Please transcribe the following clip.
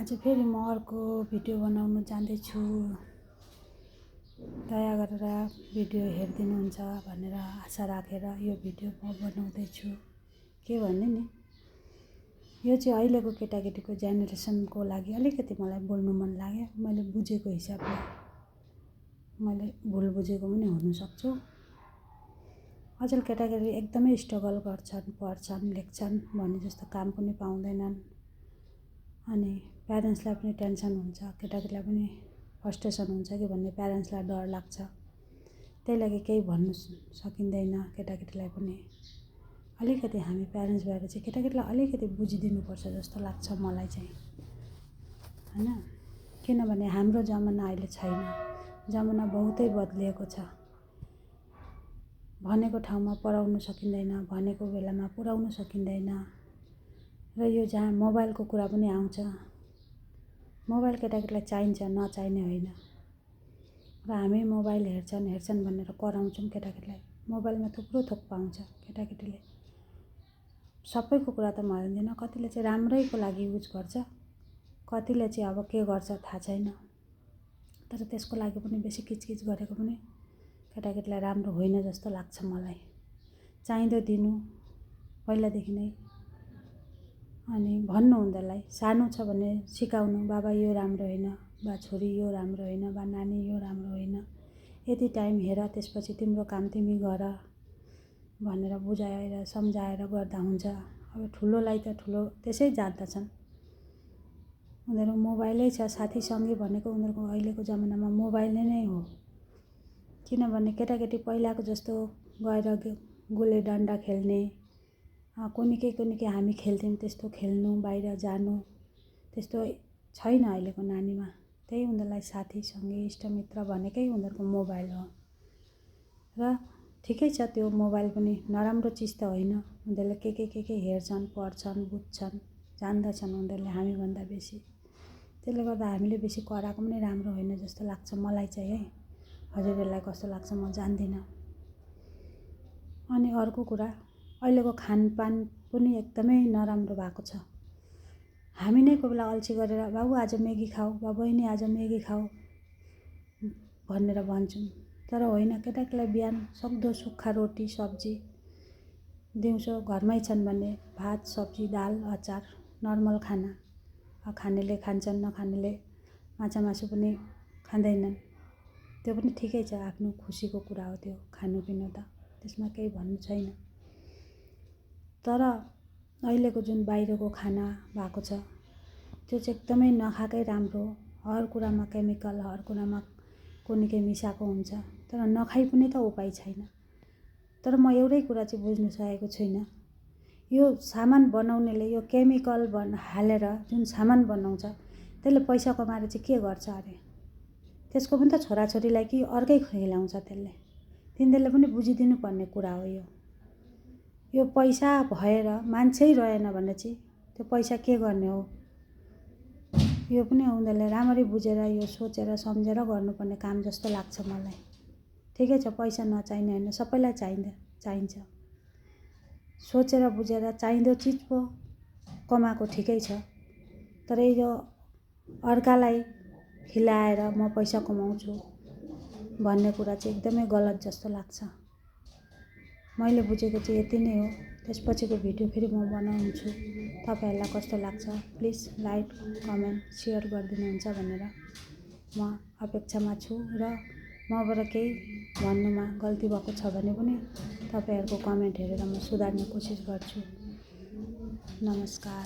आज फेरि म अर्को भिडियो बनाउन जाँदैछु। दया गरेर भिडियो हेरिदिनुहुन्छ भनेर आशा राखेर यो भिडियो म बनाउँदैछु। के भन्ने नि, यो चाहिँ अहिलेको केटाकेटीको जेनेरेसनको लागि अलिकति मलाई बोल्नु मन लाग्यो। मैले बुझेको हिसाबले, मैले भुल बुझेको पनि हुनसक्छु। अचेल केटाकेटी एकदमै स्ट्रगल गर्छन्, पढ्छन्, लेख्छन् भने जस्तो काम पनि पाउँदैनन्। अनि प्यारेन्ट्सलाई पनि टेन्सन हुन्छ, केटाकेटीलाई पनि फ्रस्ट्रेसन हुन्छ कि भन्ने प्यारेन्ट्सलाई डर लाग्छ। त्यही लागि केही भन्नु सकिँदैन केटाकेटीलाई पनि। अलिकति हामी प्यारेन्ट्स भएर चाहिँ केटाकेटीलाई अलिकति बुझिदिनुपर्छ जस्तो लाग्छ मलाई चाहिँ, हैन? किनभने हाम्रो जमाना अहिले छैन, जमाना बहुतै बदलिएको छ। भनेको ठाउँमा पढाउनु सकिँदैन, भनेको बेलामा पुर्याउनु सकिँदैन। र यो जहाँ मोबाइलको कुरा पनि आउँछ, मोबाइल केटाकेटीलाई चाहिन्छ, नचाहिने होइन। र हामी मोबाइल हेर्छन् भनेर कराउँछौँ केटाकेटीलाई। मोबाइलमा थुप्रो थोक पाउँछ केटाकेटीले। सबैको कुरा त म हेर्दिनँ, कतिले चाहिँ राम्रैको लागि युज गर्छ, कतिले चाहिँ अब के गर्छ थाहा छैन। तर त्यसको लागि पनि बेसी किचकिच गरेको पनि केटाकेटीलाई राम्रो होइन जस्तो लाग्छ मलाई। चाहिँदो दिनु पहिलादेखि नै, अनि भन्नु उनीहरूलाई। सानो छ भने सिकाउनु, बाबा यो राम्रो होइन, बा छोरी यो राम्रो होइन, बा नानी यो राम्रो होइन, यति टाइम हेर, त्यसपछि तिम्रो काम तिमी गर भनेर बुझाएर सम्झाएर गर्दा हुन्छ। अब ठुलोलाई त ठुलो त्यसै जान्दछन्। उनीहरू मोबाइलै छ, साथीसँगी भनेको उनीहरूको अहिलेको जमानामा मोबाइल नै हो। किनभने केटाकेटी पहिलाको जस्तो गएर गोली डन्डा खेल्ने, कुन्निके हामी खेल्थ्यौँ त्यस्तो खेल्नु, बाहिर जानु त्यस्तो छैन अहिलेको नानीमा। त्यही उनीहरूलाई साथीसँगी इष्टमित्र भनेकै उनीहरूको मोबाइल हो। र ठिकै छ, त्यो मोबाइल पनि नराम्रो चिज त होइन। उनीहरूले के हेर्छन्, पढ्छन्, बुझ्छन्, जान्दछन् उनीहरूले हामीभन्दा बेसी। त्यसले गर्दा हामीले बेसी कराएको पनि राम्रो होइन जस्तो लाग्छ मलाई चाहिँ, है। हजुरहरूलाई कस्तो लाग्छ म जान्दिनँ। अनि अर्को कुरा, अहिलेको खानपान पनि एकदमै नराम्रो भएको छ। हामी नै कोही बेला अल्छी गरेर बाबु आज मेगी खाऊ, बा बहिनी आज मेगी खाऊ भनेर भन्छौँ। तर होइन, केटाकेटीलाई बिहान सक्दो सुक्खा रोटी सब्जी, दिउँसो घरमै छन् भने भात सब्जी दाल अचार नर्मल खाना। खानेले खान्छन्, नखानेले माछा मासु पनि खाँदैनन्। त्यो पनि ठिकै छ, आफ्नो खुसीको कुरा हो त्यो खानुपिनु त, त्यसमा केही भन्नु छैन। तर अहिलेको जुन बाहिरको खाना भएको छ त्यो चाहिँ एकदमै नखाएकै राम्रो। हर कुरामा केमिकल, हर कुरामा कुन्निके मिसाएको हुन्छ। तर नखाइ पनि त उपाय छैन। तर म एउटै कुरा चाहिँ बुझ्नु सकेको छुइनँ, यो सामान बनाउनेले यो केमिकल हालेर जुन सामान बनाउँछ त्यसले पैसा कमाएर चाहिँ के गर्छ अरे? त्यसको पनि त छोराछोरीलाई कि अर्कै खिलाउँछ त्यसले। तिनीहरूले पनि बुझिदिनु पर्ने कुरा हो यो। यो पैसा भएर मान्छे रहेन भने चाहिँ त्यो पैसा के गर्ने हो? यो पनि उनीहरूले राम्ररी बुझेर यो सोचेर सम्झेर गर्नुपर्ने काम जस्तो लाग्छ मलाई। ठिकै छ, पैसा नचाहिने होइन, सबैलाई चाहिन्छ। सोचेर बुझेर चाहिँदो चिज पो कमाएको ठिकै छ। तर यो अर्कालाई खिलाएर म पैसा कमाउँछु भन्ने कुरा चाहिँ एकदमै गलत जस्तो लाग्छ। मैले बुझेको चाहिँ यति नै हो। त्यसपछिको भिडियो फेरि म बनाउँछु। तपाईँहरूलाई कस्तो लाग्छ प्लिज लाइक कमेन्ट सेयर गरिदिनुहुन्छ भनेर म अपेक्षामा छु। र मबाट केही भन्नुमा गल्ती भएको छ भने पनि तपाईँहरूको कमेन्ट हेरेर म सुधार्ने कोसिस गर्छु। नमस्कार।